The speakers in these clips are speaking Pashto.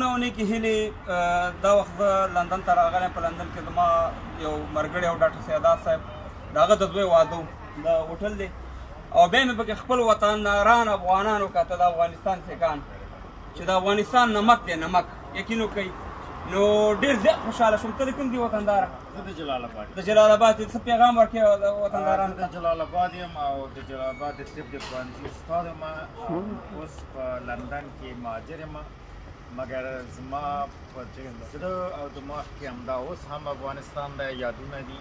سلامونه او نیکې هیلې. دا وخت زه لندن ته راغلی یم. په لندن کې زما یو ملګری او ډاکټر سیادات صاحب د هغه د زوی واده و. دا هوټل دی او بیا مې پکې خپل وطنداران افغانان وکتل، د افغانستان سیکان چې د افغانستان نمک دی، نمک یقین وکړئ. نو ډېر زیات خوشحاله شوم. ته د کوم دي وطنداره؟ زه د جلال آباد د جلال آباد. څه پیغام ورکوې د وطندارانو ته؟ د جلال آباد یم او د جلال آباد د طب د پوهنځي استاد یم. اوس په لندن کې مهاجر یم، مګر زما په زړه او دماغ کې همدا اوس هم افغانستان د یادونه دي.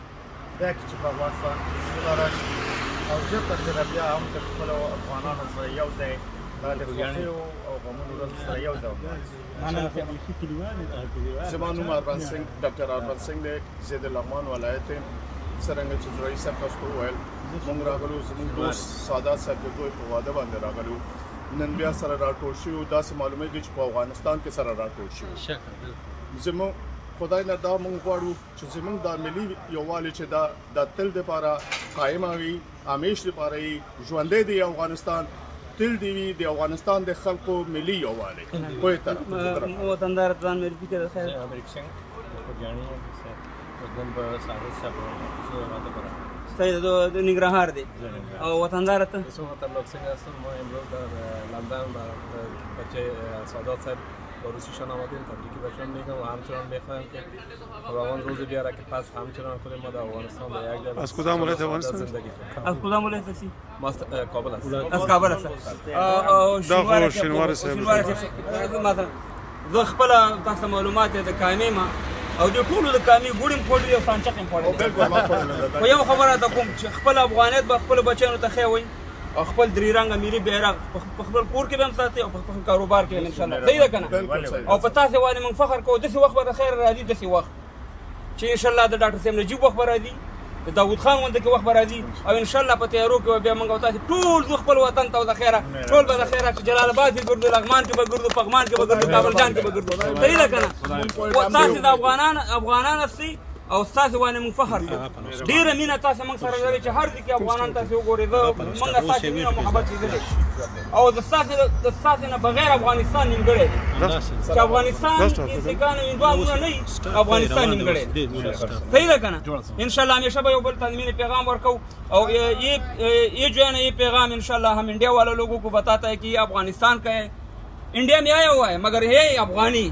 بیا چې په افغانستان کې سوله راشي او ژر تر ژره بیا هم د خپلو افغانانو سره یو ځای دا د خوښیو او غمونو ورځو سره یو ځای زما نوم اربن سنګ، ډاکټر اربن سنګ دی. زه د لغمان ولایت یم. څرنګه چې زرعي صاحب تاسو ته وویل، موږ راغلو زموږ دوست سادات صاحب د دوی په واده باندې راغلو. نن بیا سره راټول شوي، داسې معلومېږي چې په افغانستان کې سره راټول شوي. زموږ خدای نه دا موږ غواړو چې زموږ دا ملي یووالی چې دا د تل دپاره قایمه وي، همیش دپاره یې ژوندی دی افغانستان، تل دی وي د افغانستان د خلکو ملي یووالی. کوی طرف وطندار ځان معرفي کړه. خیر امریک سنگ خوږیاڼي یم. نن به سعادت صاحب واده برابر صحیح د ننګرهار دی او وطندار ته؟ اسم وطنلوک سنگ هستم. ما امروز در لندن بچه سعادت صاحب با روسیشان آمدیم. تبریکی بهشان میگم و همچنان میخوایم که خداوند روزی بیاره که پس همچنان کنیم ما در افغانستان در یک جای از کدام ولایت افغانستان زندگی کنیم. از کدام ولایت هستی؟ ما از کابل هستم. از کابل هستم. دا شینوار صاحب مثلا زه خپله تاسو ته معلومات د کامې ما او د ټولو د کامې ګوړې م خوړلي او سانچق م خوړلی. خو یو خبره ته کوم چې خپل افغانیت به خپلو بچیانو ته ښیوئ او خپل درې رنګه ملي بیرغ په خپل کور کې به هم ساتئ او په خپل کاروبار کې هم انشاءالله. صحیح ده که نه؟ او په تاسې باندې موږ فخر کوو. داسې وخت به د خیر راځي، داسې وخت چې انشاءالله د ډاکټر صاحب نجیب وخت به راځي، د داود خان غونډه کې وخت به راځي او انشاءالله په تیارو کې به بیا موږ او تاسې ټول ځو خپل وطن ته. او د خیره ټول به د خیره چې جلال آباد کې ګرځو، لغمان کې به ګرځو، پغمان کې به ګرځو، کابل جان کې به ګرځو. صحیح ده که نه؟ تاسې د افغانان هستئ او ستاسې باندې موږ فخر کوو. ډېره مینه تاسې موږ سره لرئ چې هر ځای کې افغانان تاسې وګورئ. موږ ستاسې مینه او محبت لیدلی او د ستاسې نه بغیر افغانستان نیمګړی دی. چې افغانستان کې سیکان او هندوانونه نه وي، افغانستان نیمګړی دی. صحیح ده که نه؟ انشاءالله हमेशा به یو بل تنظیمی پیغام ورکو और ये जो है ना, ये पैगाम इंशाल्लाह हम इंडिया वाले लोगों को बताता है कि ये अफगानिस्तान का है, इंडिया में आया हुआ है मगर है अफगानी.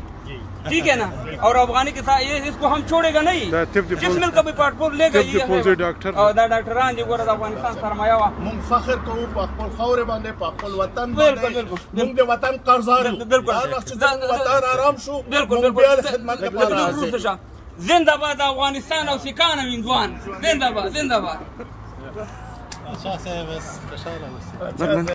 ठीक है ना? और अफगानी के साथ ये इसको हम छोड़ेगा नहीं. जिस मिल का भी पासपोर्ट लेगा ये है और डॉक्टरان जो गोरा अफगानिस्तान सरमाया हुआ موږ فخر کوو په خپل خاورې باندې، په خپل وطن باندې. موږ د وطن قرضدار یو. هر وخت چې زموږ وطن آرام شو موږ بیا د خدمت لپاره راځو. زنده باد افغانستان او سیکان او هندوان. زنده باد، زنده باد.